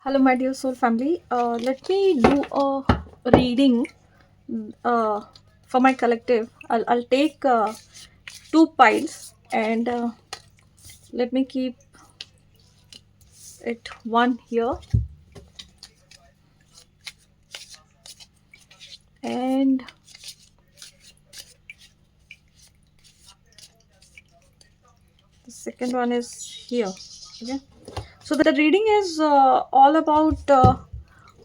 Hello, my dear soul family. Let me do a reading uh, for my collective. I'll take two piles and let me keep it one here and the second one is here. Okay. So the reading is all about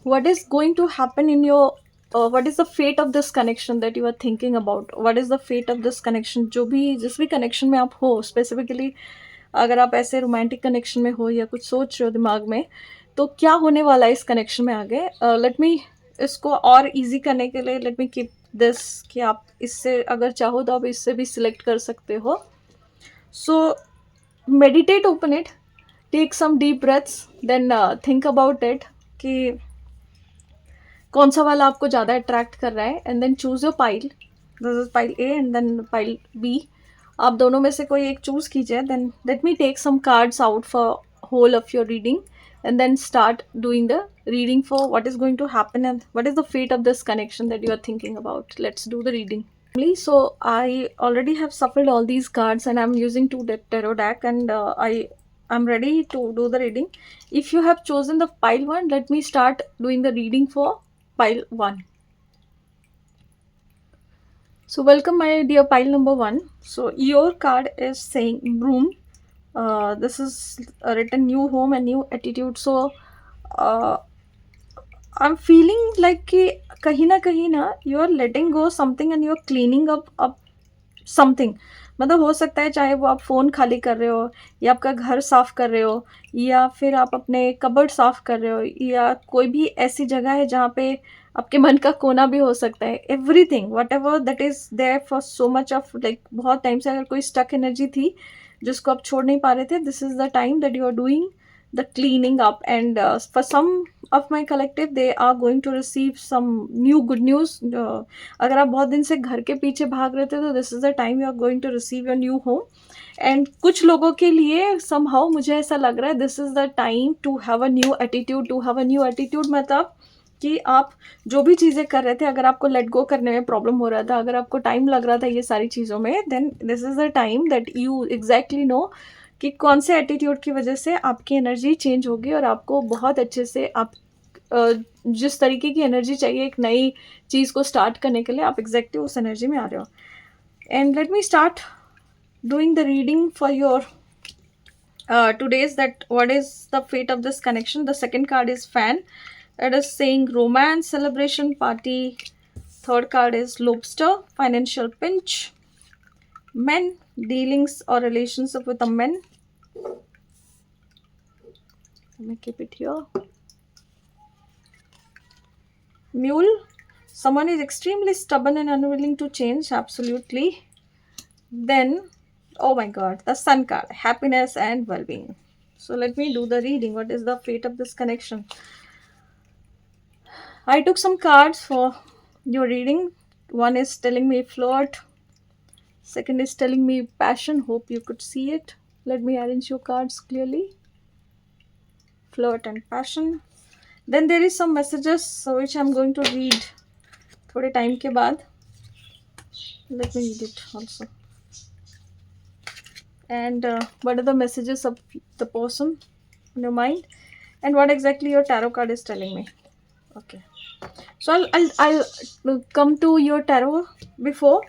what is going to happen in your what is the fate of this connection that you are thinking about. What is the fate of this connection? जो भी जिस भी connection में आप हो, specifically अगर आप ऐसे रोमांटिक कनेक्शन में हो या कुछ सोच रहे हो दिमाग में, तो क्या होने वाला है इस कनेक्शन में आगे. लेट मी इसको और इजी करने के लिए लेट मी कीप दिस कि आप इससे अगर चाहो तो आप इससे भी सिलेक्ट कर सकते हो. So meditate open it, take some deep breaths, then think about it कि कौन सा वाला आपको ज़्यादा अट्रैक्ट कर रहा है, and then choose your pile. This is pile A and then pile B. आप दोनों में से कोई एक चूज़ कीजिए. Then let me take some cards out for whole of your reading and then start doing the reading for what is going to happen and what is the fate of this connection that you are thinking about. Let's do the reading. So I already have shuffled all these cards and I'm using two tarot deck and I'm ready to do the reading. If you have chosen the pile one, let me start doing the reading for pile one. So welcome my dear pile number one. So your card is saying broom. This is written new home and new attitude. So uh, I'm feeling like कि कहीं ना you are letting go something and you are cleaning up something. मतलब हो सकता है चाहे वो आप फ़ोन खाली कर रहे हो या आपका घर साफ़ कर रहे हो या फिर आप अपने कबर्ड साफ़ कर रहे हो या कोई भी ऐसी जगह है जहाँ पे आपके मन का कोना भी हो सकता है. Everything whatever that is there for so much of like बहुत टाइम से अगर कोई स्टक एनर्जी थी जिसको आप छोड़ नहीं पा रहे थे, this is the time that you are doing the cleaning up and for some of my collective they are going to receive some new good news. अगर आप बहुत दिन से घर के पीछे भाग रहे थे तो this is the time you are going to receive your new home. And कुछ लोगों के लिए somehow मुझे ऐसा लग रहा है this is the time to have a new attitude. To have a new attitude मतलब कि आप जो भी चीज़ें कर रहे थे, अगर आपको लेट गो करने में प्रॉब्लम हो रहा था, अगर आपको टाइम लग रहा था ये सारी चीज़ों में, then this is the time that you exactly know कि कौन से एटीट्यूड की वजह से आपकी एनर्जी चेंज होगी और आपको बहुत अच्छे से आप जिस तरीके की एनर्जी चाहिए एक नई चीज़ को स्टार्ट करने के लिए, आप एग्जैक्टली उस एनर्जी में आ रहे हो. And let me start doing the reading for your today's that what is the fate of this connection. The second card is fan. It is saying romance, celebration, party. Third card is lobster, financial pinch. Men, dealings or relationship with a man. Let me keep it here. Mule, someone is extremely stubborn and unwilling to change. Absolutely. Then, oh my god, the sun card, happiness and well-being. So let me do the reading. What is the fate of this connection? I took some cards for your reading. One is telling me flirt, second is telling me passion. Hope you could see it. Let me arrange your cards clearly. Flirt and passion. Then there is some messages which I'm going to read थोड़े time के बाद. Let me read it also. And what are the messages of the person in your mind and what exactly your tarot card is telling me. Okay, so I'll come to your tarot. Before,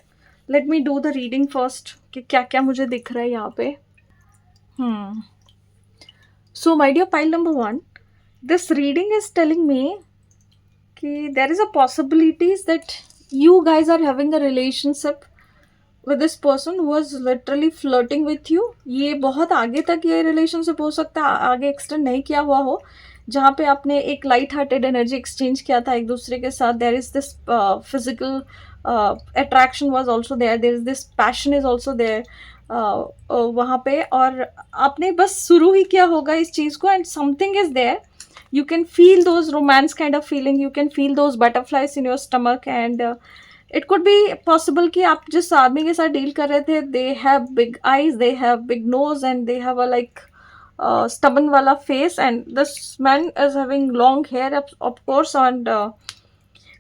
let me do the reading first कि क्या क्या मुझे दिख रहा है यहाँ पे. So my dear pile number one, this reading is telling me कि there is a possibilities that you guys are having a relationship with this person who was literally flirting with you. ये बहुत आगे तक ये relationship हो सकता है, आगे एक्सटेंड नहीं किया हुआ हो, जहाँ पे आपने एक लाइट हार्टेड एनर्जी एक्सचेंज किया था एक दूसरे के साथ. There is this physical attraction was also there, there is this passion is also there वहाँ पे, और आपने बस शुरू ही किया होगा इस चीज़ को and something is there. You can feel those romance kind of feeling, you can feel those butterflies in your stomach and it could be possible कि आप जिस आदमी के साथ डील कर रहे थे, they have big eyes, they have big nose and they have a like stubborn वाला face, and this man is having long hair of course, and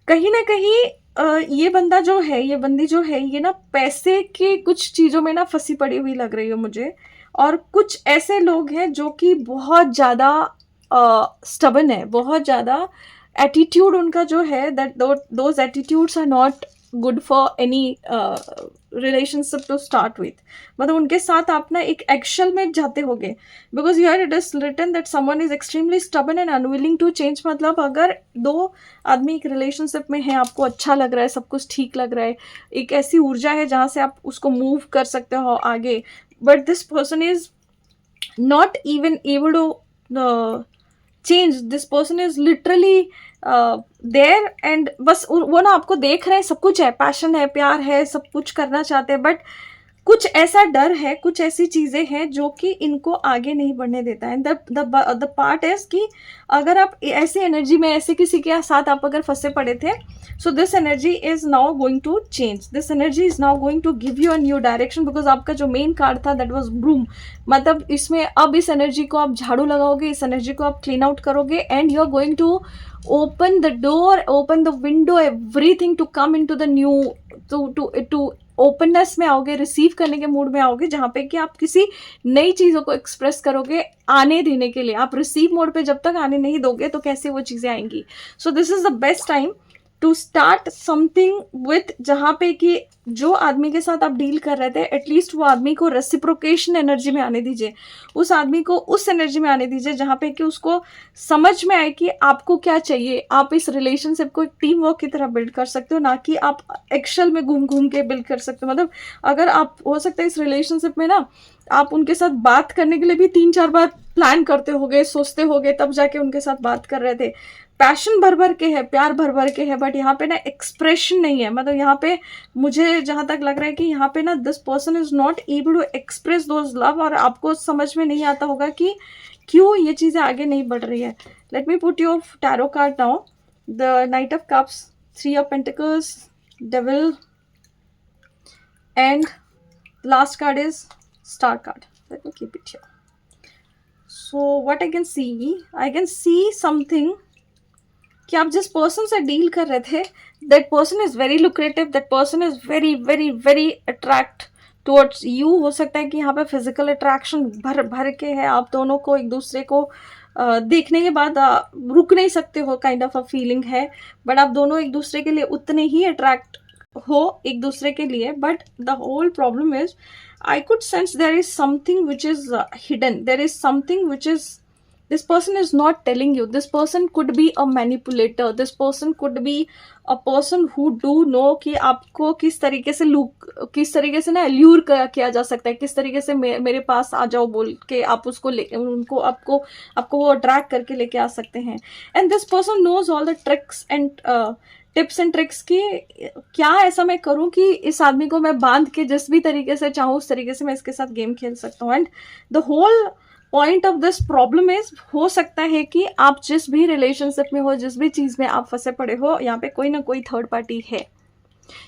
कहीं ना कहीं ये बंदा जो है, ये बंदी जो है, ये ना पैसे के कुछ चीज़ों में ना फंसी पड़ी हुई लग रही है मुझे। और कुछ ऐसे लोग हैं जो कि बहुत ज़्यादा स्टबन है, बहुत ज़्यादा एटीट्यूड उनका जो है, that those attitudes are not good for any relationship to start with. मतलब उनके साथ आप ना एक एक्शन में जाते होगे, because here it is written that someone is extremely stubborn and unwilling to change. मतलब अगर दो आदमी एक रिलेशनशिप में है, आपको अच्छा लग रहा है, सब कुछ ठीक लग रहा है, एक ऐसी ऊर्जा है जहाँ से आप उसको मूव कर सकते हो आगे, but this person is not even able to change. This person is literally there, and बस वो ना आपको देख रहे हैं, सब कुछ है, पैशन है, प्यार है, सब कुछ करना चाहते हैं, बट कुछ ऐसा डर है, कुछ ऐसी चीज़ें हैं जो कि इनको आगे नहीं बढ़ने देता है। द पार्ट इज कि अगर आप ऐसी एनर्जी में, ऐसे किसी के साथ आप अगर फंसे पड़े थे, so this energy is now going to change, this energy is now going to give you a new direction, because आपका जो मेन कार्ड था दैट वाज ब्रूम। मतलब इसमें अब इस एनर्जी को आप झाड़ू लगाओगे, इस एनर्जी को आप क्लीन आउट करोगे, and you are going to open the door, open the window, everything to come in to the new, to openness में आओगे, रिसीव करने के मूड में आओगे, जहाँ पे कि आप किसी नई चीज़ों को एक्सप्रेस करोगे आने देने के लिए। आप रिसीव मोड पे जब तक आने नहीं दोगे तो कैसे वो चीज़ें आएंगी। So this is the best time to start something with, जहाँ पे कि जो आदमी के साथ आप डील कर रहे थे, एटलीस्ट वो आदमी को रेसिप्रोकेशन एनर्जी में आने दीजिए, उस आदमी को उस एनर्जी में आने दीजिए जहाँ पे कि उसको समझ में आए कि आपको क्या चाहिए। आप इस रिलेशनशिप को एक टीम वर्क की तरह बिल्ड कर सकते हो, ना कि आप एक्शल में घूम घूम के बिल्ड कर सकते हो। मतलब अगर आप, हो सकता है इस रिलेशनशिप में ना आप उनके साथ बात करने के लिए भी 3-4 बार प्लान करते होगे, सोचते होगे, तब जाके उनके साथ बात कर रहे थे। पैशन भर भर के है, प्यार भर भर के है, बट यहाँ पे ना एक्सप्रेशन नहीं है। मतलब यहाँ पे मुझे जहाँ तक लग रहा है कि यहाँ पे ना this person is not able to express those love, और आपको समझ में नहीं आता होगा कि क्यों ये चीज़ें आगे नहीं बढ़ रही है। Let me put your tarot card now, the night of cups, 3 of pentacles, devil, and last card is star card. Let me keep it here. So what I can see something कि आप जिस person से deal कर रहे थे, that person is very lucrative, that person is very very very attract towards you. हो सकता है कि यहाँ पे फिजिकल अट्रैक्शन भर भर के है, आप दोनों को एक दूसरे को देखने के बाद रुक नहीं सकते हो, काइंड ऑफ अ फीलिंग है, बट आप दोनों एक दूसरे के लिए उतने ही अट्रैक्ट हो एक दूसरे के लिए। But the whole problem is, I could sense there is something which is hidden. There is something which is, this person is not telling you. This person could be a manipulator. This person could be a person who do know कि आपको किस तरीके से ना allure किया जा सकता है, किस तरीके से मेरे पास आ जाओ बोल के आप उसको आपको वो अट्रैक्ट करके लेके आ सकते हैं। And this person knows all the tricks and tips and tricks की, क्या ऐसा मैं करूं कि इस आदमी को मैं बांध के जिस भी तरीके से चाहूँ उस तरीके से मैं इसके साथ गेम खेल सकता हूँ। And the whole point of this problem is, हो सकता है कि आप जिस भी रिलेशनशिप में हो, जिस भी चीज़ में आप फंसे पड़े हो, यहाँ पे कोई ना कोई थर्ड पार्टी है।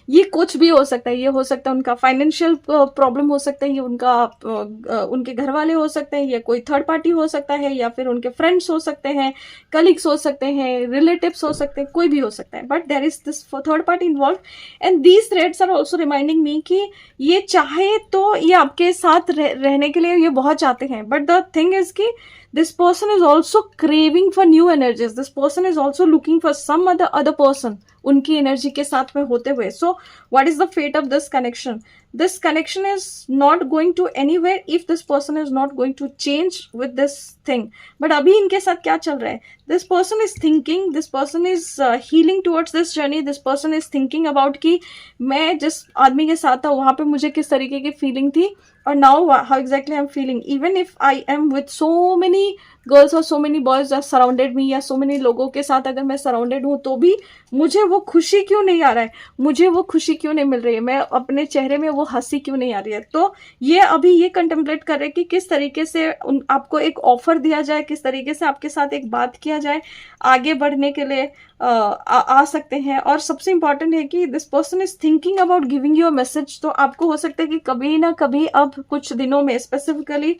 ये कुछ भी हो सकता है, ये हो सकता है उनका फाइनेंशियल प्रॉब्लम हो सकता है, ये उनके घर वाले हो सकते हैं, ये कोई थर्ड पार्टी हो सकता है, या फिर उनके फ्रेंड्स हो सकते हैं, कलीग्स हो सकते हैं, रिलेटिव्स हो सकते हैं, कोई भी हो सकता है, but there is this third party involve. And these threads are also reminding me कि ये चाहे तो ये आपके साथ रहने के लिए ये बहुत चाहते हैं, बट द थिंग इज कि this person is also craving for new energies. This person is also looking for some other person उनकी एनर्जी के साथ में होते हुए. So what is the fate of this connection? This connection is not going to anywhere if this person is not going to change with this thing. But अभी इनके साथ क्या चल रहा है? This person is thinking, this person is healing towards this journey. This person is thinking about कि मैं जिस आदमी के साथ था वहाँ पे मुझे किस तरीके की फीलिंग थी, और now how exactly I'm feeling. Even if I am with so many girls और so many boys are surrounded me, या सो मेनी लोगों के साथ अगर मैं सराउंडेड हूँ तो भी मुझे वो खुशी क्यों नहीं आ रहा है, मुझे वो खुशी क्यों नहीं मिल रही है, मैं अपने चेहरे में वो हंसी क्यों नहीं आ रही है। तो ये अभी ये कंटेम्पलेट कर रहे कि किस तरीके से आपको एक ऑफर दिया जाए, किस तरीके से आपके साथ एक बात किया जाए, आगे बढ़ने के लिए आ सकते हैं। और सबसे इंपॉर्टेंट है कि this person is thinking about giving you a message. तो आपको हो सकता है कि कभी ना कभी अब कुछ दिनों में स्पेसिफिकली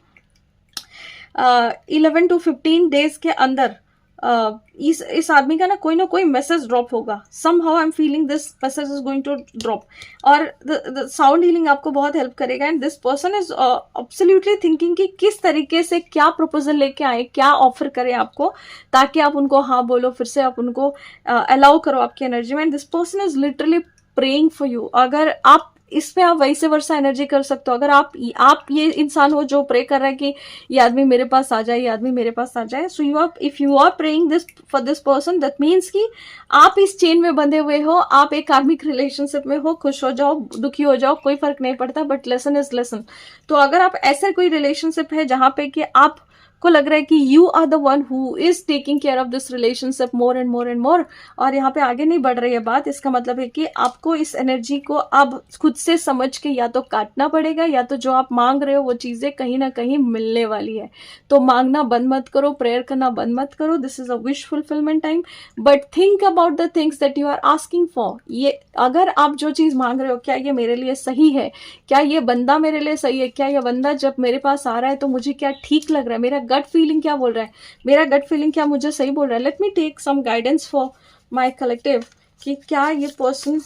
11 to 15 डेज के अंदर इस आदमी का ना कोई मैसेज ड्रॉप होगा. Somehow I am feeling this message is going to drop. और द साउंड हीलिंग आपको बहुत हेल्प करेगा. And this person is absolutely thinking कि किस तरीके से क्या प्रपोजल लेके आए, क्या ऑफर करें आपको, ताकि आप उनको हाँ बोलो, फिर से आप उनको अलाउ करो आपकी एनर्जी में. And this person is literally praying for you. अगर आप इसमें आप वैसे वर्षा एनर्जी कर सकते हो. अगर आप ये इंसान हो जो प्रे कर रहा है कि ये आदमी मेरे पास आ जाए, ये आदमी मेरे पास आ जाए. So if you are praying this for this person, that means कि आप इस चेन में बंधे हुए हो, आप एक कार्मिक रिलेशनशिप में हो. खुश हो जाओ, दुखी हो जाओ, कोई फर्क नहीं पड़ता, बट लेसन इज लेसन. तो अगर आप ऐसे कोई रिलेशनशिप है जहां पे कि आप को लग रहा है कि you are the one who is taking care of this relationship more and more and more, और यहाँ पे आगे नहीं बढ़ रही है बात, इसका मतलब है कि आपको इस एनर्जी को अब खुद से समझ के या तो काटना पड़ेगा, या तो जो आप मांग रहे हो वो चीजें कहीं ना कहीं मिलने वाली है. तो मांगना बंद मत करो, प्रेयर करना बंद मत करो. This is a wish fulfilment time. But think about the things that you are asking for. ये अगर आप जो चीज मांग रहे हो, क्या ये मेरे लिए सही है, क्या ये बंदा मेरे लिए सही है, क्या ये बंदा जब मेरे पास आ रहा है तो मुझे क्या ठीक लग रहा है, मेरा गट फीलिंग क्या बोल रहा है, मेरा गट फीलिंग क्या मुझे सही बोल रहा है. Let me take some guidance for my collective कि क्या ये पर्सन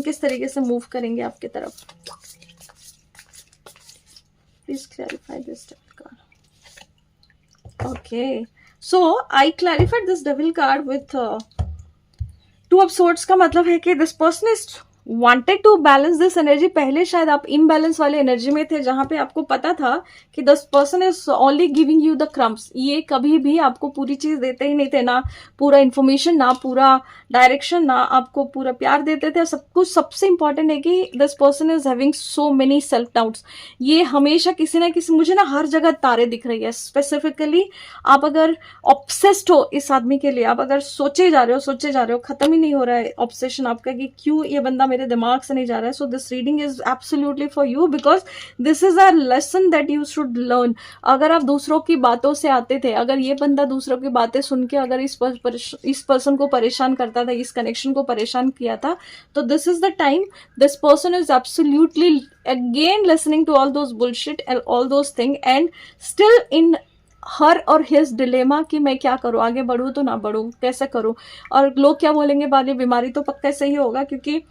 किस तरीके से मूव करेंगे आपकी तरफ. Please clarify this devil card. Okay, so I clarified this devil card with 2 of swords. का मतलब है कि this person is wanted to balance this energy. पहले शायद आप इम्बैलेंस वाले एनर्जी में थे, जहां पे आपको पता था कि this person is only giving you the crumbs. ये कभी भी आपको पूरी चीज देते ही नहीं थे, ना पूरा इन्फॉर्मेशन, ना पूरा डायरेक्शन, ना आपको पूरा प्यार देते थे. सब कुछ सबसे इंपॉर्टेंट है कि this person is having so many self doubts. ये हमेशा किसी ना किसी, मुझे ना हर जगह तारे दिख रही है. स्पेसिफिकली आप अगर ऑब्सेस्ड हो इस आदमी के लिए, आप अगर सोचे जा रहे हो, खत्म ही नहीं हो रहा है ऑब्सेशन आपका कि क्यों ये बंदा मेरे दिमाग से नहीं जा रहा है. So this reading is absolutely for you, because this is a lesson that you should learn. अगर आप दूसरों की बातों से आते थे, अगर ये बंदा दूसरों की बातें सुन के अगर इस पर्सन को परेशान करता था, इस कनेक्शन को परेशान किया था, तो this is the time this person is absolutely again listening to all those bullshit and all those thing, and still in her और हिज डिलेमा कि मैं क्या करूं, आगे बढ़ूं तो ना बढ़ूं, कैसे करूं, और लोग क्या बोलेंगे, वाली बीमारी तो पक्का सही होगा. क्योंकि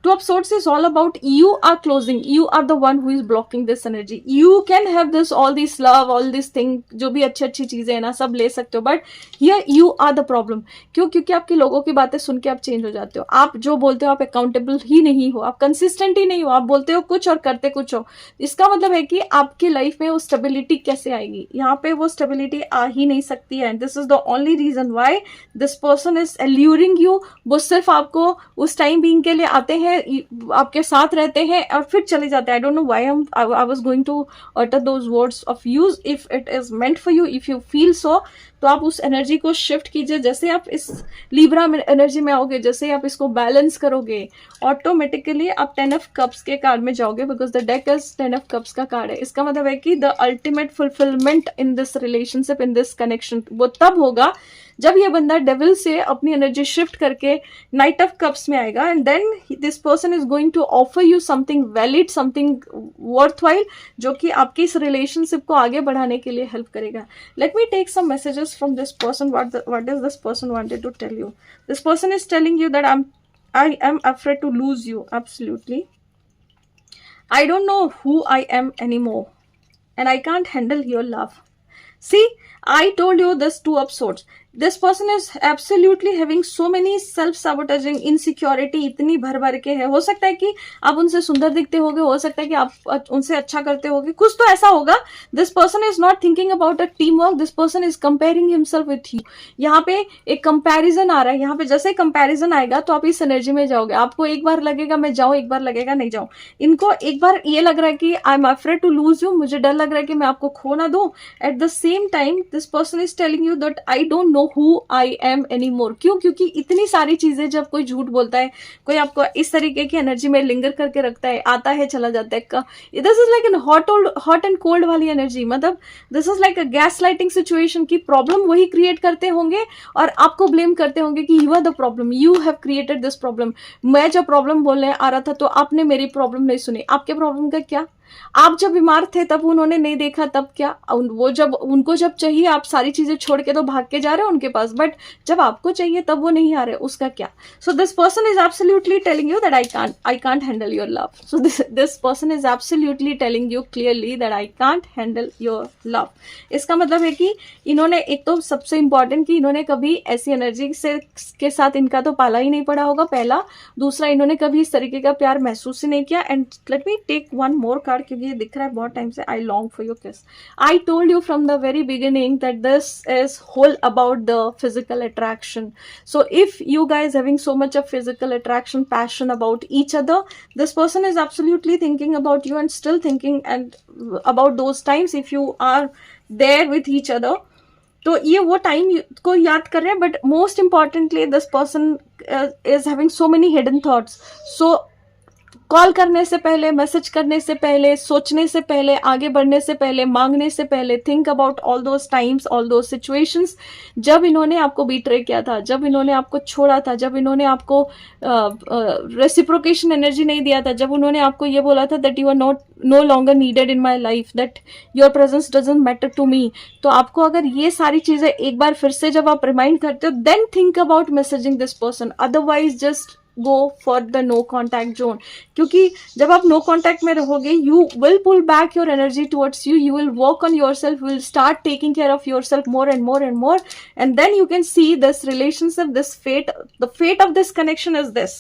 Two of Swords is all about you are closing, you are the one who is blocking this energy. You can have this, all this love, all this thing, जो भी अच्छी अच्छी चीजें हैं ना, सब ले सकते हो, but here you are the problem. क्यों? क्योंकि आपके लोगों की बातें सुन के आप चेंज हो जाते हो. आप जो बोलते हो आप अकाउंटेबल ही नहीं हो, आप कंसिस्टेंट ही नहीं हो, आप बोलते हो कुछ और करते कुछ हो. इसका मतलब है कि आपकी लाइफ में वो स्टेबिलिटी कैसे आएगी. यहाँ पे वो स्टेबिलिटी आ ही नहीं सकती है. This is the only reason why this person is alluring you. वो सिर्फ आपको उस टाइम बीइंग के लिए आते हैं, आपके साथ रहते हैं और फिर चले जाते हैं. I don't know why I was going to utter those words of use. if it is meant for you, if you feel so, तो आप उस एनर्जी को शिफ्ट कीजिए. जैसे आप इस लिब्रा एनर्जी में आओगे, जैसे आप इसको बैलेंस करोगे, ऑटोमेटिकली आप 10 ऑफ कप्स के कार्ड में जाओगे, because the deck is 10 of cups का कार्ड है. इसका मतलब है कि the ultimate fulfilment in this relationship, in this connection, वो तब होगा जब ये बंदा डेविल से अपनी एनर्जी शिफ्ट करके नाइट ऑफ कप्स में आएगा. And then this person is going to offer you something valid, something worthwhile, जो कि आपकी इस रिलेशनशिप को आगे बढ़ाने के लिए हेल्प करेगा. Let me take some messages from this person. What does this person wanted to tell you? This person is telling you that I am afraid to lose you. Absolutely. I don't know who I am anymore, and I can't handle your love. See, I told you this 2 of Swords. This person is absolutely having so many self-sabotaging insecurity, इतनी भर के है. हो सकता है कि आप उनसे सुंदर दिखते होगे, हो सकता है कि आप उनसे अच्छा करते होगे, कुछ तो ऐसा होगा. This person is not thinking about a team work. This person is comparing himself with you. यहाँ पे एक कंपैरिजन आ रहा है. यहाँ पे जैसे कंपैरिजन आएगा तो आप इस एनर्जी में जाओगे. आपको एक बार लगेगा मैं जाऊं, एक बार लगेगा नहीं जाऊं. इनको एक बार ये लग रहा है कि I am afraid to lose you, मुझे डर लग रहा है कि मैं आपको खो ना दूं. At the same time this person is telling you that I don't no who I am anymore. क्यों? क्योंकि इतनी सारी चीजें, जब कोई झूठ बोलता है, कोई आपको इस तरीके की एनर्जी में लिंगर करके रखता है, आता है चला जाता है, this is like an hot and cold वाली एनर्जी. मतलब this is like a gas lighting situation की प्रॉब्लम वही क्रिएट करते होंगे और आपको ब्लेम करते होंगे कि you are the problem, you have created this problem. मैं जब प्रॉब्लम बोलने आ रहा था तो आपने मेरी प्रॉब्लम नहीं सुनी. आपके प्रॉब्लम का क्या? आप जब बीमार थे तब उन्होंने नहीं देखा, तब क्या वो जब उनको जब चाहिए आप सारी चीजें छोड़ के तो भाग के जा रहे हो उनके पास, बट जब आपको चाहिए तब वो नहीं आ रहे, उसका क्या? So this person is absolutely telling you that I can't handle your love. So this person is absolutely telling you clearly that I can't handle your love. इसका मतलब है कि इन्होंने, एक तो सबसे इंपॉर्टेंट कि इन्होंने कभी ऐसी एनर्जी से के साथ इनका तो पाला ही नहीं पड़ा होगा, पहला. दूसरा, इन्होंने कभी इस तरीके का प्यार महसूस ही नहीं किया. And let me take one more card, क्योंकि ये दिख रहा है बहुत टाइम से. I long for your kiss. I told you from the very beginning that this is whole about the physical attraction. So if you guys having so much of physical attraction, passion about each other, this person is absolutely thinking about you and still thinking and about those times if you are there with each other. तो ये वो time को याद कर रहे हैं, but most importantly this person is having so many hidden thoughts. So call करने से पहले, मैसेज करने से पहले, सोचने से पहले, आगे बढ़ने से पहले, मांगने से पहले, think about all those times, all those situations जब इन्होंने आपको बीट्रे किया था, जब इन्होंने आपको छोड़ा था, जब इन्होंने आपको रेसिप्रोकेशन एनर्जी नहीं दिया था, जब उन्होंने आपको ये बोला था that you are not no longer needed in my life, that your presence doesn't matter to me. तो आपको अगर ये सारी चीजें एक बार फिर से जब आप रिमाइंड करते हो, then think about messaging this person. Otherwise just go for the no contact zone. क्योंकि जब आप नो कॉन्टैक्ट में रहोगे, you will pull back your energy towards you, you will work on yourself, will start taking care of yourself more and more and more, and then you can see this relationship, this fate. The fate of this connection is this.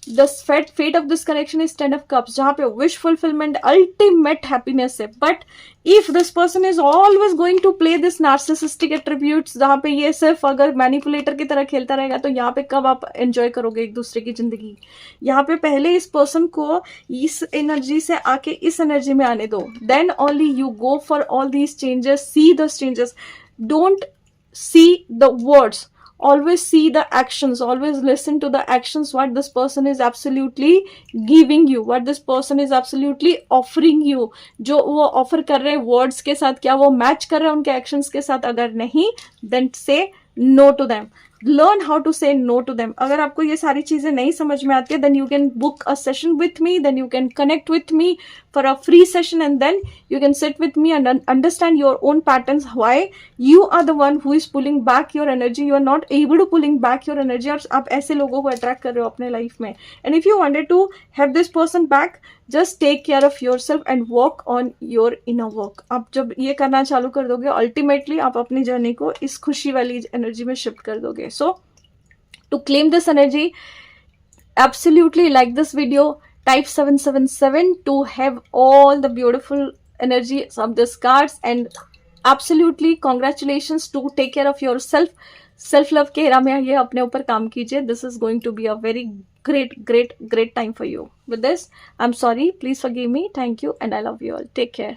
The fate of this connection is 10 of cups, जहाँ पे wish fulfillment, ultimate happiness है. But if this person is always going to play this narcissistic attributes, जहाँ पे ये सिर्फ अगर manipulator की तरह खेलता रहेगा, तो यहाँ पे कब आप एंजॉय करोगे एक दूसरे की जिंदगी? यहाँ पे पहले इस पर्सन को इस एनर्जी से आके इस एनर्जी में आने दो, then only you go for all these changes. See the changes, don't see the words, always see the actions, always listen to the actions, what this person is absolutely giving you, what this person is absolutely offering you. जो वो offer कर रहे हैं words के साथ, क्या वो match कर रहे हैं उनके एक्शंस के साथ? अगर नहीं, then say no to them. Learn how to say no to them. अगर आपको ये सारी चीजें नहीं समझ में आती है, then you can book a session with me, then you can connect with me for a free session, and then you can sit with me and understand your own patterns, why you are the one who is pulling back your energy, you are not able to pulling back your energy, और आप ऐसे लोगों को attract कर रहे हो अपने life में. And if you wanted to have this person back, just take care of yourself and work on your inner work. आप जब ये करना चालू कर दोगे, अल्टीमेटली आप अपनी जर्नी को इस खुशी वाली एनर्जी में शिफ्ट कर दोगे. So to claim this energy, absolutely like this video, type 777 to have all the beautiful energy of these cards, and absolutely congratulations to take care of yourself. Self love के era में ये अपने ऊपर काम कीजिए. This is going to be a very great great great time for you. With this, I'm sorry, please forgive me. Thank you and I love you all. Take care.